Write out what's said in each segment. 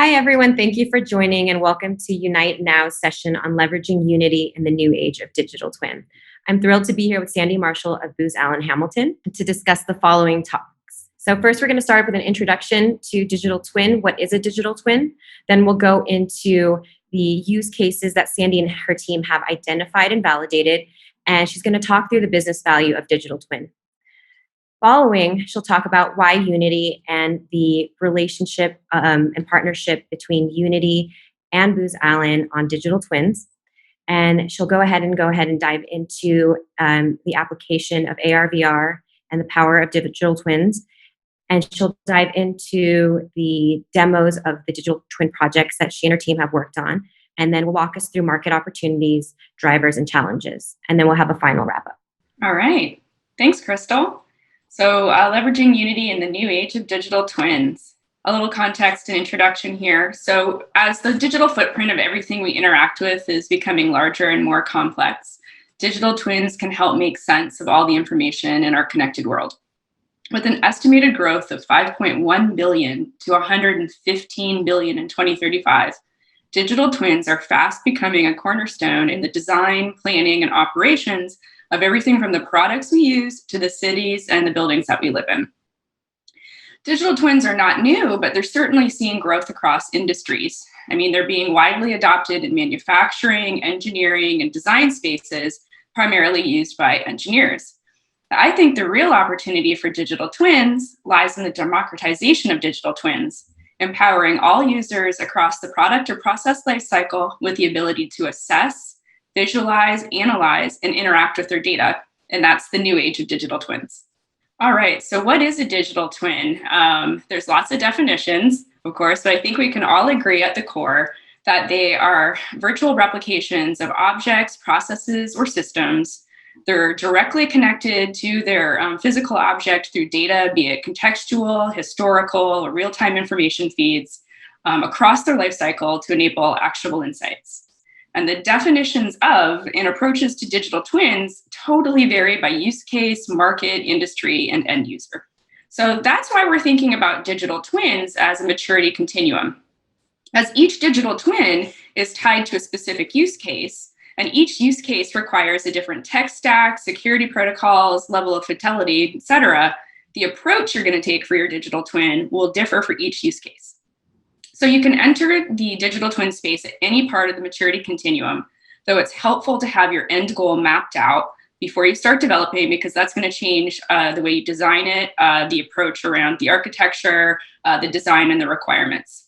Hi, everyone. Thank you for joining and welcome to Unite Now's session on leveraging Unity in the new age of digital twin. I'm thrilled to be here with Sandy Marshall of Booz Allen Hamilton to discuss the following topics. So first, we're going to start with an introduction to digital twin. What is a digital twin? Then we'll go into the use cases that Sandy and her team have identified and validated, and she's going to talk through the business value of digital twin. Following, she'll talk about why Unity and the relationship and partnership between Unity and Booz Allen on digital twins. And she'll go ahead and dive into the application of AR/VR and the power of digital twins. And she'll dive into the demos of the digital twin projects that she and her team have worked on. And then we'll walk us through market opportunities, drivers, and challenges. And then we'll have a final wrap up. All right. Thanks, Crystal. So leveraging Unity in the new age of digital twins. A little context and introduction here. So as the digital footprint of everything we interact with is becoming larger and more complex, digital twins can help make sense of all the information in our connected world. With an estimated growth of 5.1 billion to 115 billion in 2035, digital twins are fast becoming a cornerstone in the design, planning, and operations of everything from the products we use to the cities and the buildings that we live in. Digital twins are not new, but they're certainly seeing growth across industries. I mean, they're being widely adopted in manufacturing, engineering, and design spaces, primarily used by engineers. I think the real opportunity for digital twins lies in the democratization of digital twins, empowering all users across the product or process lifecycle with the ability to assess, visualize, analyze, and interact with their data. And that's the new age of digital twins. All right, so what is a digital twin? There's lots of definitions, of course, but I think we can all agree at the core that they are virtual replications of objects, processes, or systems. They're directly connected to their physical object through data, be it contextual, historical, or real-time information feeds across their life cycle to enable actionable insights. And the definitions of and approaches to digital twins totally vary by use case, market, industry, and end user. So that's why we're thinking about digital twins as a maturity continuum. As each digital twin is tied to a specific use case, and each use case requires a different tech stack, security protocols, level of fidelity, et cetera, the approach you're going to take for your digital twin will differ for each use case. So you can enter the digital twin space at any part of the maturity continuum, though it's helpful to have your end goal mapped out before you start developing, because that's going to change the way you design it, the approach around the architecture, the design, and the requirements.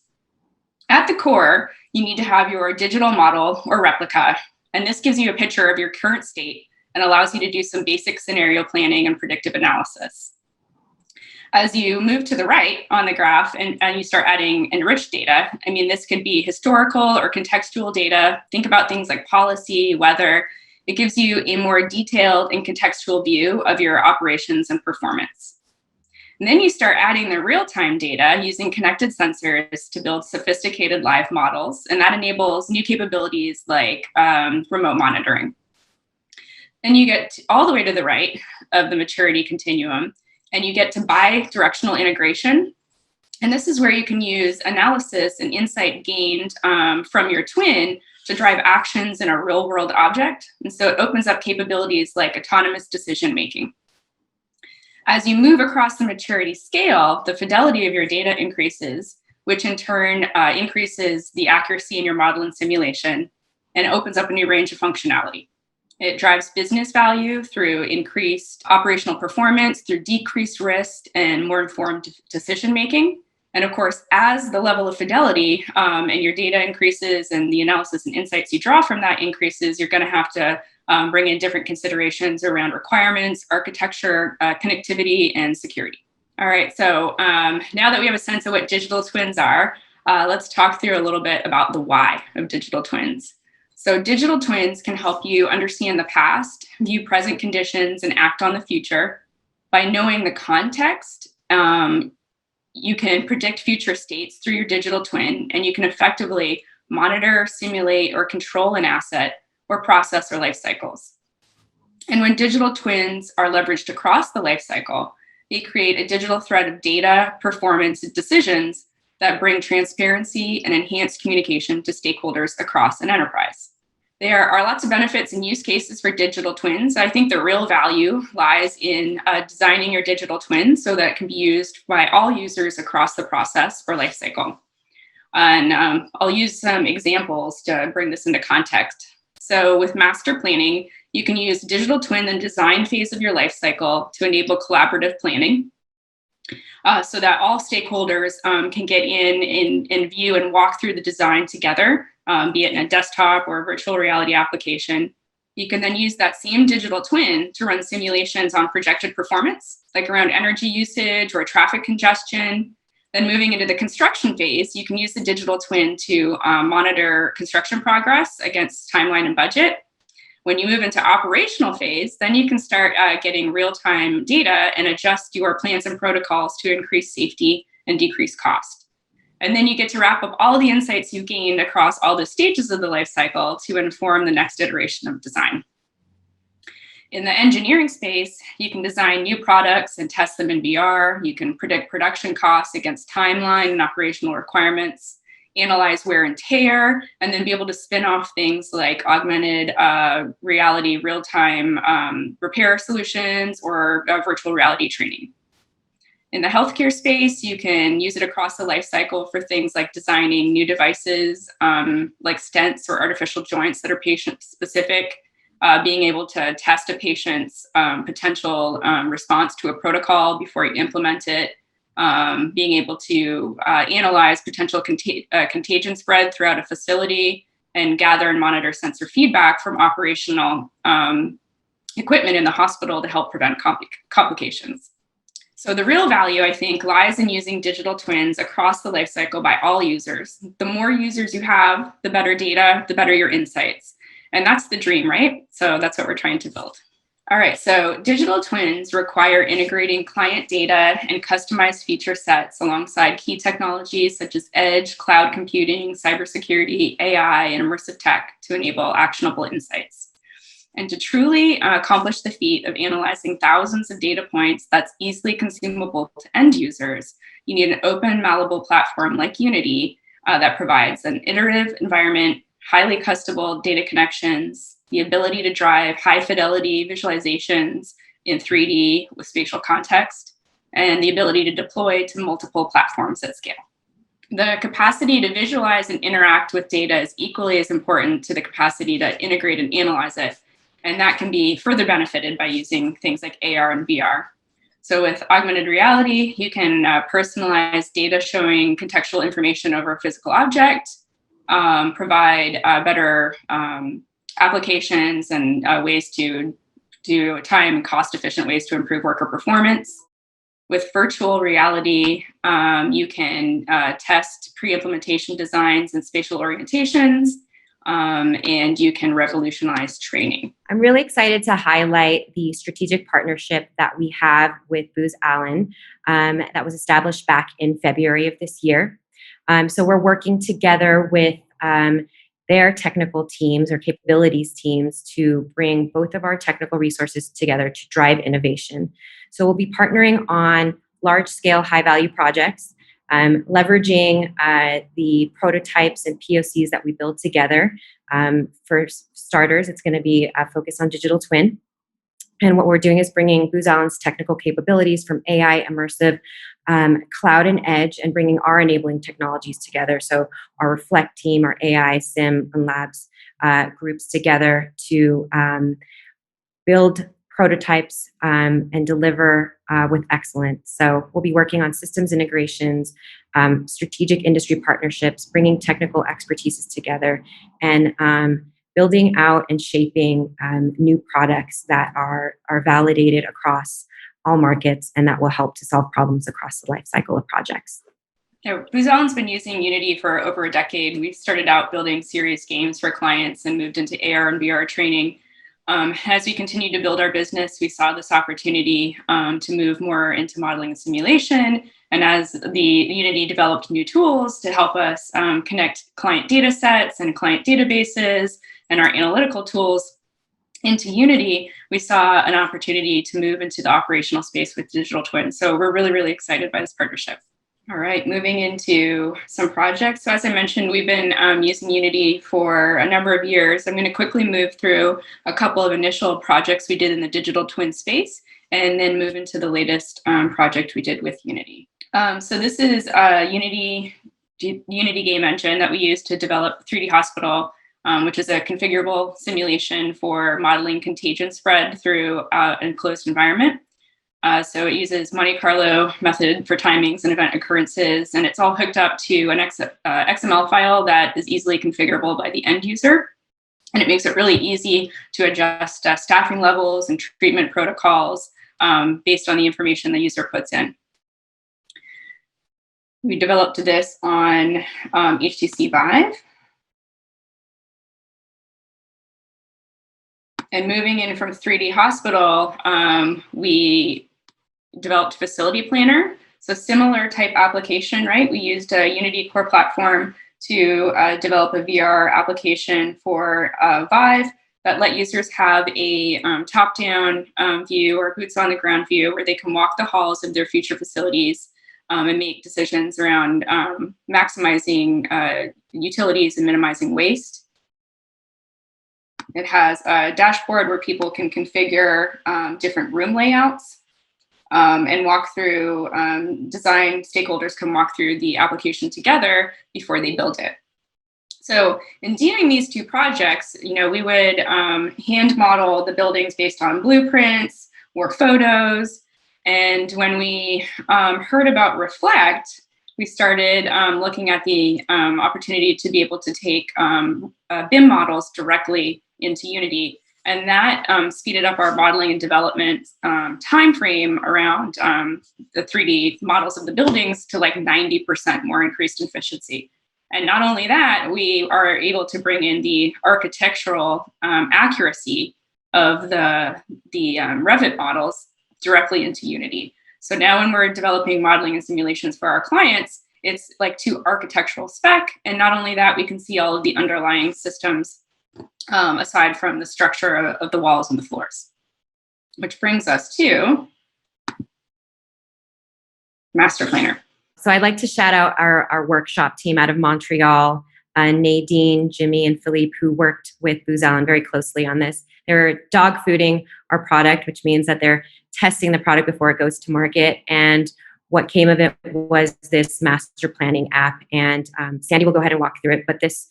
At the core, you need to have your digital model or replica, and this gives you a picture of your current state and allows you to do some basic scenario planning and predictive analysis. As you move to the right on the graph and you start adding enriched data, I mean, this could be historical or contextual data. Think about things like policy, weather. It gives you a more detailed and contextual view of your operations and performance. And then you start adding the real-time data using connected sensors to build sophisticated live models, and that enables new capabilities like remote monitoring. Then you get all the way to the right of the maturity continuum, and you get to bi-directional integration. And this is where you can use analysis and insight gained from your twin to drive actions in a real-world object. And so it opens up capabilities like autonomous decision-making. As you move across the maturity scale, the fidelity of your data increases, which in turn increases the accuracy in your model and simulation, and opens up a new range of functionality. It drives business value through increased operational performance, through decreased risk and more informed decision-making. And of course, as the level of fidelity and your data increases and the analysis and insights you draw from that increases, you're going to have to bring in different considerations around requirements, architecture, connectivity, and security. All right, so now that we have a sense of what digital twins are, let's talk through a little bit about the why of digital twins. So digital twins can help you understand the past, view present conditions, and act on the future. By knowing the context, you can predict future states through your digital twin, and you can effectively monitor, simulate, or control an asset or process or life cycles. And when digital twins are leveraged across the life cycle, they create a digital thread of data, performance, and decisions that bring transparency and enhanced communication to stakeholders across an enterprise. There are lots of benefits and use cases for digital twins. I think the real value lies in designing your digital twin so that it can be used by all users across the process or life cycle. And I'll use some examples to bring this into context. So with master planning, you can use digital twin in the design phase of your life cycle to enable collaborative planning. So that all stakeholders can get in and view and walk through the design together, be it in a desktop or a virtual reality application. You can then use that same digital twin to run simulations on projected performance, like around energy usage or traffic congestion. Then moving into the construction phase, you can use the digital twin to monitor construction progress against timeline and budget. When you move into operational phase, then you can start getting real-time data and adjust your plans and protocols to increase safety and decrease cost. And then you get to wrap up all the insights you've gained across all the stages of the life cycle to inform the next iteration of design. In the engineering space, you can design new products and test them in VR. You can predict production costs against timeline and operational requirements, analyze wear and tear, and then be able to spin off things like augmented reality, real-time repair solutions, or virtual reality training. In the healthcare space, you can use it across the life cycle for things like designing new devices like stents or artificial joints that are patient-specific, being able to test a patient's potential response to a protocol before you implement it, being able to analyze potential contagion spread throughout a facility and gather and monitor sensor feedback from operational equipment in the hospital to help prevent complications. So the real value, I think, lies in using digital twins across the life cycle by all users. The more users you have, the better data, the better your insights. And that's the dream, right? So that's what we're trying to build. All right, so digital twins require integrating client data and customized feature sets alongside key technologies such as edge, cloud computing, cybersecurity, AI, and immersive tech to enable actionable insights. And to truly accomplish the feat of analyzing thousands of data points that's easily consumable to end users, you need an open, malleable platform like Unity that provides an iterative environment, highly custable data connections, the ability to drive high fidelity visualizations in 3D with spatial context, and the ability to deploy to multiple platforms at scale. The capacity to visualize and interact with data is equally as important to the capacity to integrate and analyze it. And that can be further benefited by using things like AR and VR. So with augmented reality, you can personalize data showing contextual information over a physical object, provide better applications and ways to do time and cost efficient ways to improve worker performance. With virtual reality, you can test pre-implementation designs and spatial orientations, and you can revolutionize training. I'm really excited to highlight the strategic partnership that we have with Booz Allen that was established back in February of this year. So we're working together with their technical teams or capabilities teams to bring both of our technical resources together to drive innovation. So we'll be partnering on large-scale, high-value projects, leveraging the prototypes and POCs that we build together. For starters, it's going to be a focus on digital twin. And what we're doing is bringing Booz Allen's technical capabilities from AI, immersive, cloud, and edge, and bringing our enabling technologies together. So our Reflect team, our AI, SIM, and labs groups together to build prototypes and deliver with excellence. So we'll be working on systems integrations, strategic industry partnerships, bringing technical expertises together, and building out and shaping new products that are validated across all markets and that will help to solve problems across the life cycle of projects. Yeah, Booz Allen's been using Unity for over a decade. We started out building serious games for clients and moved into AR and VR training. As we continued to build our business, we saw this opportunity to move more into modeling and simulation. And as the Unity developed new tools to help us connect client data sets and client databases and our analytical tools into Unity, we saw an opportunity to move into the operational space with digital twins. So we're really, really excited by this partnership. All right, moving into some projects. So as I mentioned, we've been using Unity for a number of years. I'm going to quickly move through a couple of initial projects we did in the digital twin space, and then move into the latest project we did with Unity. So this is a Unity game engine that we use to develop 3D Hospital, which is a configurable simulation for modeling contagion spread through an enclosed environment. So it uses Monte Carlo method for timings and event occurrences, and it's all hooked up to an XML file that is easily configurable by the end user. And it makes it really easy to adjust staffing levels and treatment protocols based on the information the user puts in. We developed this on HTC Vive. And moving in from 3D Hospital, we developed Facility Planner. So similar type application, right? We used a Unity core platform to develop a VR application for Vive that let users have a top-down view or boots on the ground view where they can walk the halls of their future facilities and make decisions around maximizing utilities and minimizing waste. It has a dashboard where people can configure different room layouts and walk through, design stakeholders can walk through the application together before they build it. So in doing these two projects, we would hand model the buildings based on blueprints or photos. And when we heard about Reflect, we started looking at the opportunity to be able to take BIM models directly into Unity. And that speeded up our modeling and development timeframe around the 3D models of the buildings to like 90% more increased efficiency. And not only that, we are able to bring in the architectural accuracy of the Revit models directly into Unity. So now when we're developing modeling and simulations for our clients, it's like to architectural spec. And not only that, we can see all of the underlying systems aside from the structure of the walls and the floors. Which brings us to Master Planner. So I'd like to shout out our workshop team out of Montreal, Nadine, Jimmy, and Philippe, who worked with Booz Allen very closely on this. They're dog fooding our product, which means that they're testing the product before it goes to market. And what came of it was this master planning app. And Sandy will go ahead and walk through it, but this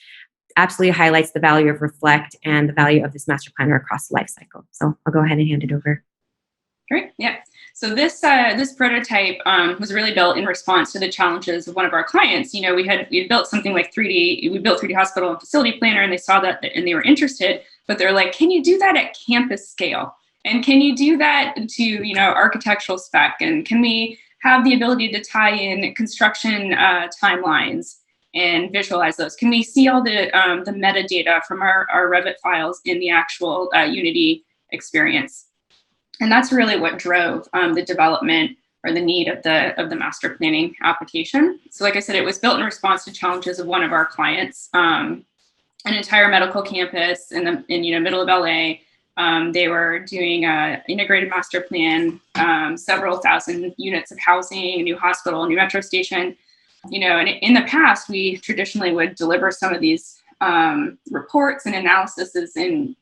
absolutely highlights the value of Reflect and the value of this master planner across the life cycle. So I'll go ahead and hand it over. Great, yeah. So this prototype was really built in response to the challenges of one of our clients. We had built something like 3D. We built 3D Hospital and Facility Planner, and they saw that and they were interested. But they're like, can you do that at campus scale? And can you do that to architectural spec? And can we have the ability to tie in construction timelines and visualize those? Can we see all the metadata from our Revit files in the actual Unity experience? And that's really what drove the development or the need of the master planning application. So like I said, it was built in response to challenges of one of our clients, an entire medical campus in middle of LA. They were doing an integrated master plan, several thousand units of housing, a new hospital, a new metro station. And in the past, we traditionally would deliver some of these reports and analyses in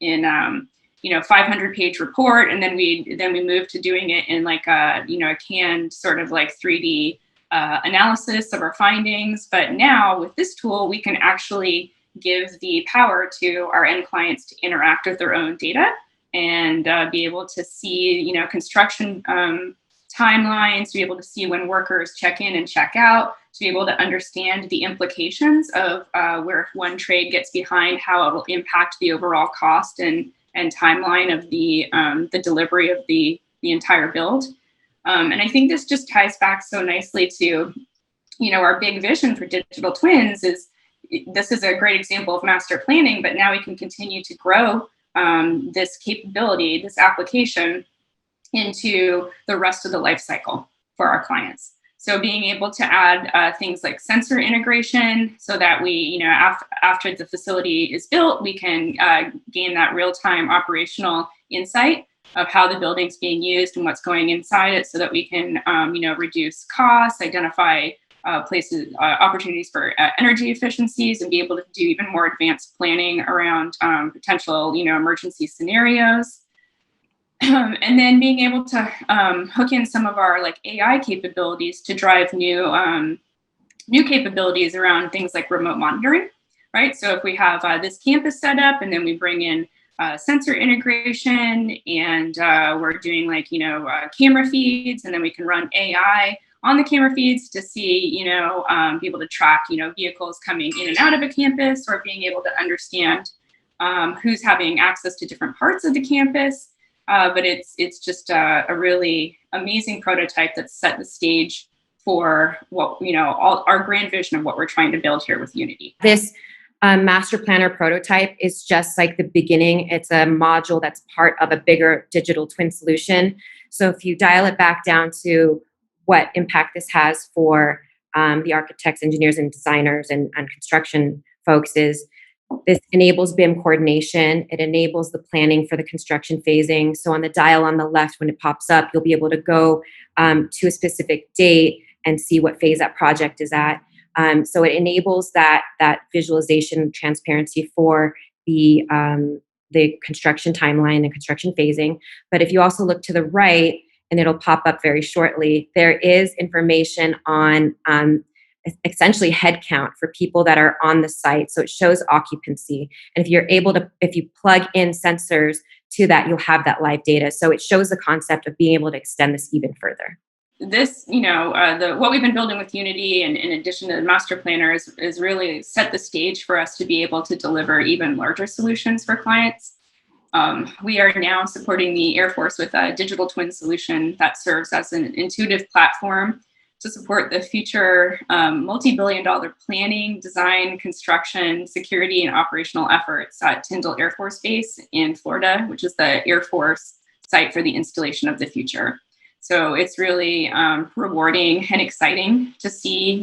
500-page report, and then we moved to doing it in like a canned sort of like 3D analysis of our findings. But now with this tool, we can actually give the power to our end clients to interact with their own data and be able to see construction timelines, to be able to see when workers check in and check out, to be able to understand the implications of where one trade gets behind, how it will impact the overall cost and timeline of the delivery of the entire build. And I think this just ties back so nicely to, our big vision for digital twins is this is a great example of master planning, but now we can continue to grow this capability, this application into the rest of the life cycle for our clients. So being able to add things like sensor integration so that we, after the facility is built, we can gain that real-time operational insight of how the building's being used and what's going inside it so that we can, reduce costs, identify places, opportunities for energy efficiencies, and be able to do even more advanced planning around potential, emergency scenarios. And then being able to hook in some of our like AI capabilities to drive new capabilities around things like remote monitoring, right? So if we have this campus set up, and then we bring in sensor integration, and we're doing like camera feeds, and then we can run AI on the camera feeds to see be able to track vehicles coming in and out of a campus, or being able to understand who's having access to different parts of the campus. But it's just a really amazing prototype that set the stage for what all our grand vision of what we're trying to build here with Unity. This master planner prototype is just like the beginning. It's a module that's part of a bigger digital twin solution. So if you dial it back down to what impact this has for the architects, engineers, and designers and construction folks, is this enables BIM coordination. It enables the planning for the construction phasing. So on the dial on the left, when it pops up, you'll be able to go to a specific date and see what phase that project is at. So it enables that visualization transparency for the construction timeline and construction phasing. But if you also look to the right, and it'll pop up very shortly, there is information on essentially headcount for people that are on the site. So it shows occupancy. And if you plug in sensors to that, you'll have that live data. So it shows the concept of being able to extend this even further. This, what we've been building with Unity, and in addition to the master planner, is really set the stage for us to be able to deliver even larger solutions for clients. We are now supporting the Air Force with a digital twin solution that serves as an intuitive platform to support the future multi-billion-dollar planning, design, construction, security, and operational efforts at Tyndall Air Force Base in Florida, which is the Air Force site for the installation of the future. So it's really rewarding and exciting to see,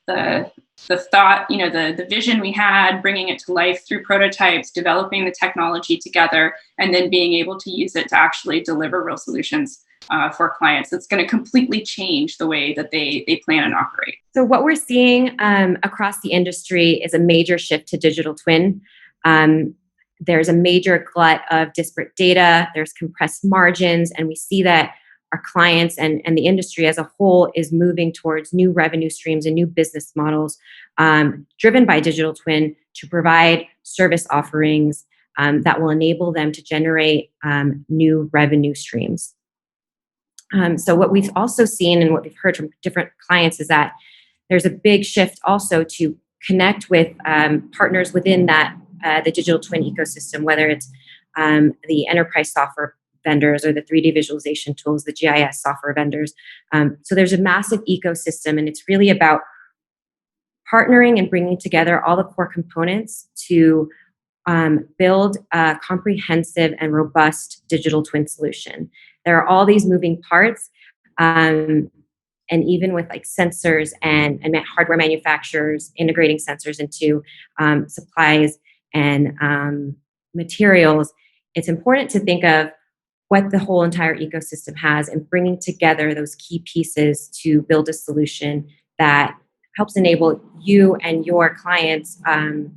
the thought, the vision we had, bringing it to life through prototypes, developing the technology together, and then being able to use it to actually deliver real solutions for clients. It's going to completely change the way that they plan and operate. So what we're seeing across the industry is a major shift to digital twin. There's a major glut of disparate data. There's compressed margins, and we see that our clients and the industry as a whole is moving towards new revenue streams and new business models driven by digital twin to provide service offerings that will enable them to generate new revenue streams. So what we've also seen and what we've heard from different clients is that there's a big shift also to connect with partners within that the digital twin ecosystem, whether it's the enterprise software vendors or the 3D visualization tools, the GIS software vendors. So there's a massive ecosystem, and it's really about partnering and bringing together all the core components to build a comprehensive and robust digital twin solution. There are all these moving parts, and even with like sensors and hardware manufacturers integrating sensors into supplies and materials, it's important to think of what the whole entire ecosystem has and bringing together those key pieces to build a solution that helps enable you and your clients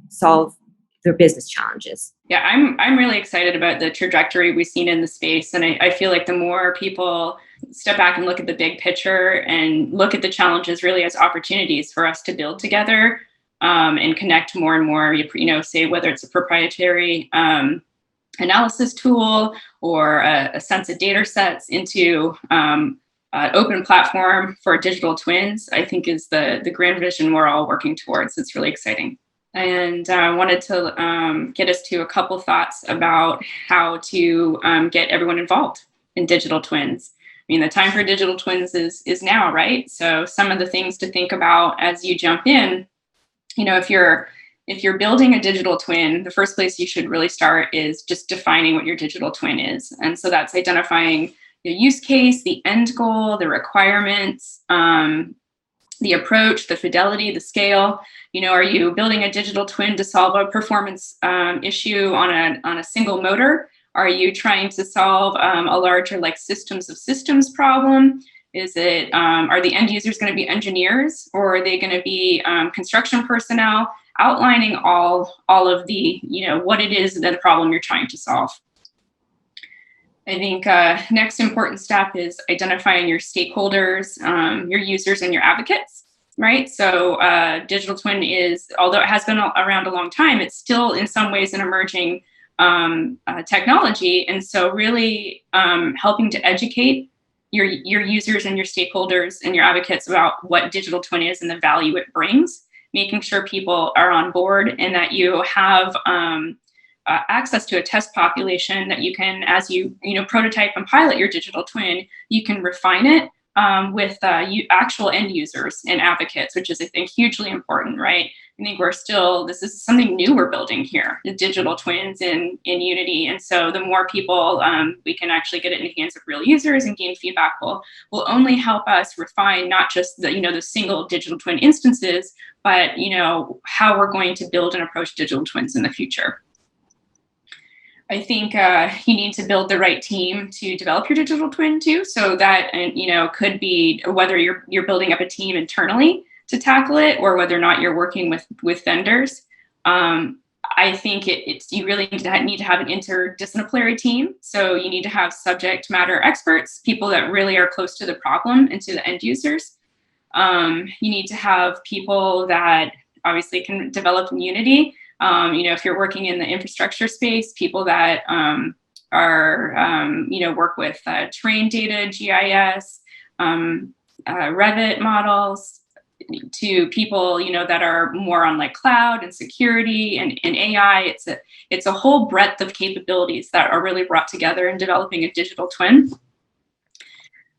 solve their business challenges. Yeah, I'm really excited about the trajectory we've seen in the space. And I feel like the more people step back and look at the big picture and look at the challenges really as opportunities for us to build together and connect more and more, say whether it's a proprietary analysis tool or a sense of data sets into an open platform for digital twins, I think is the grand vision we're all working towards. It's really exciting. And I wanted to get us to a couple thoughts about how to get everyone involved in digital twins. I mean, the time for digital twins is now, right? So some of the things to think about as you jump in, if you're building a digital twin, the first place you should really start is just defining what your digital twin is. And so that's identifying the use case, the end goal, the requirements, the approach, the fidelity, the scale. Are you building a digital twin to solve a performance issue on a single motor? Are you trying to solve a larger like systems of systems problem? Is it are the end users going to be engineers, or are they going to be construction personnel? Outlining all of the what it is that the problem you're trying to solve. I think next important step is identifying your stakeholders, your users, and your advocates. Right. So digital twin is, although it has been around a long time, it's still in some ways an emerging technology, and so really helping to educate your users and your stakeholders and your advocates about what digital twin is and the value it brings, making sure people are on board, and that you have access to a test population that you can, as you prototype and pilot your digital twin, you can refine it with actual end users and advocates, which is, I think, hugely important, right? I think this is something new we're building here, the digital twins in Unity. And so the more people we can actually get it in the hands of real users and gain feedback will only help us refine not just the single digital twin instances, but how we're going to build and approach digital twins in the future. I think you need to build the right team to develop your digital twin too. So that could be whether you're building up a team internally to tackle it, or whether or not you're working with vendors. I think you really need to have an interdisciplinary team. So you need to have subject matter experts, people that really are close to the problem and to the end users. You need to have people that obviously can develop in Unity. If you're working in the infrastructure space, people that work with terrain data, GIS, Revit models, to people that are more on like cloud and security and AI. It's a whole breadth of capabilities that are really brought together in developing a digital twin.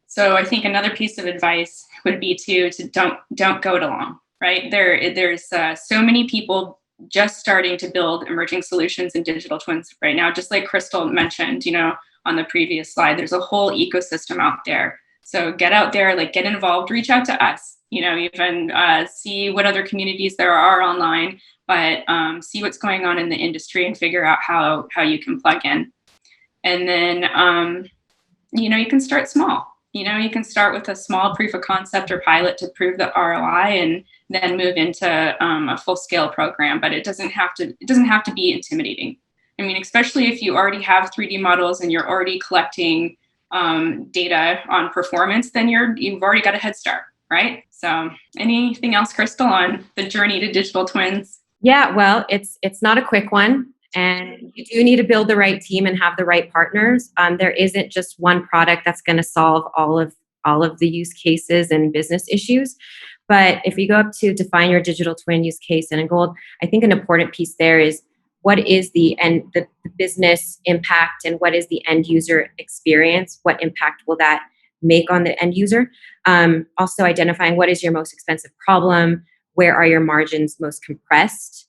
So I think another piece of advice would be to don't go it alone. Right, there's so many people just starting to build emerging solutions in digital twins right now. Just like Crystal mentioned, on the previous slide, there's a whole ecosystem out there. So get out there, get involved, reach out to us, even see what other communities there are online, but see what's going on in the industry and figure out how you can plug in. And then, you can start small. You can start with a small proof of concept or pilot to prove the ROI, and then move into a full-scale program. But it doesn't have to be intimidating. I mean, especially if you already have 3D models and you're already collecting data on performance, then you've already got a head start, right? So, anything else, Crystal, on the journey to digital twins? Yeah, well, it's not a quick one. And you do need to build the right team and have the right partners. There isn't just one product that's going to solve all of the use cases and business issues. But if we go up to define your digital twin use case and a goal, I think an important piece there is what is the business impact, and what is the end user experience? What impact will that make on the end user? Also identifying what is your most expensive problem, where are your margins most compressed?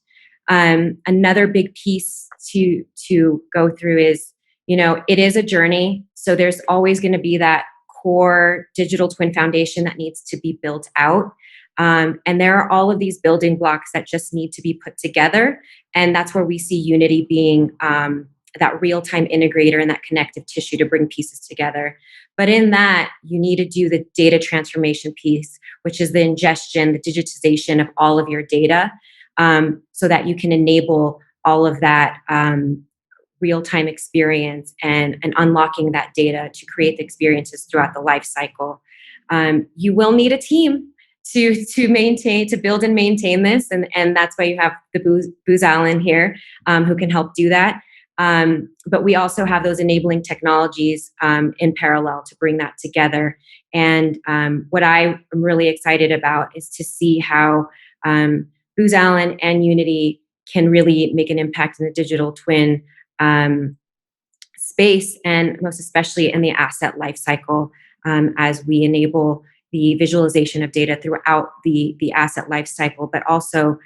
Another big piece to go through is, it is a journey. So there's always going to be that core digital twin foundation that needs to be built out. And there are all of these building blocks that just need to be put together. And that's where we see Unity being that real-time integrator and that connective tissue to bring pieces together. But in that, you need to do the data transformation piece, which is the ingestion, the digitization of all of your data, so that you can enable all of that real-time experience and unlocking that data to create the experiences throughout the life cycle. You will need a team to build and maintain this, and that's why you have the Booz Allen here, who can help do that. But we also have those enabling technologies in parallel to bring that together. And what I am really excited about is to see how Booz Allen and Unity can really make an impact in the digital twin space, and most especially in the asset lifecycle, as we enable the visualization of data throughout the asset lifecycle, but also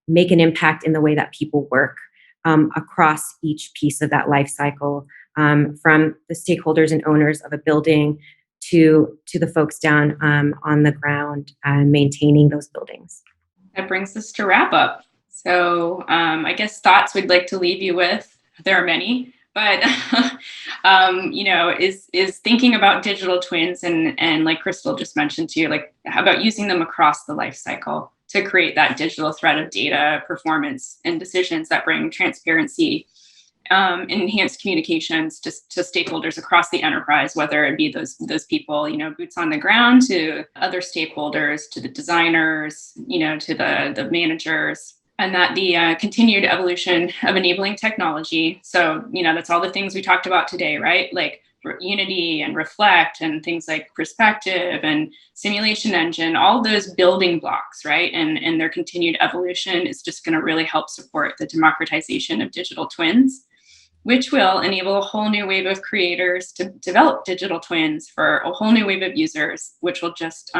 make an impact in the way that people work across each piece of that lifecycle, from the stakeholders and owners of a building to the folks down on the ground maintaining those buildings. That brings us to wrap up. So I guess thoughts we'd like to leave you with, there are many. but is thinking about digital twins and like Crystal just mentioned too, like how about using them across the life cycle to create that digital thread of data, performance, and decisions that bring transparency, enhanced communications to stakeholders across the enterprise, whether it be those people, boots on the ground, to other stakeholders, to the designers, to the managers, and that the continued evolution of enabling technology. So, that's all the things we talked about today, right? Like Unity and Reflect and things like Perspective and Simulation Engine, all those building blocks, right? And their continued evolution is just going to really help support the democratization of digital twins, which will enable a whole new wave of creators to develop digital twins for a whole new wave of users, which will just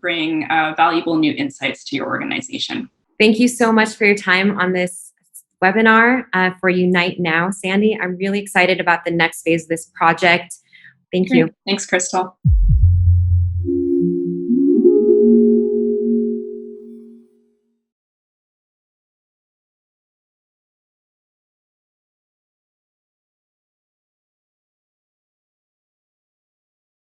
bring valuable new insights to your organization. Thank you so much for your time on this webinar for Unite Now, Sandy. I'm really excited about the next phase of this project. Thank you. Thanks, Crystal.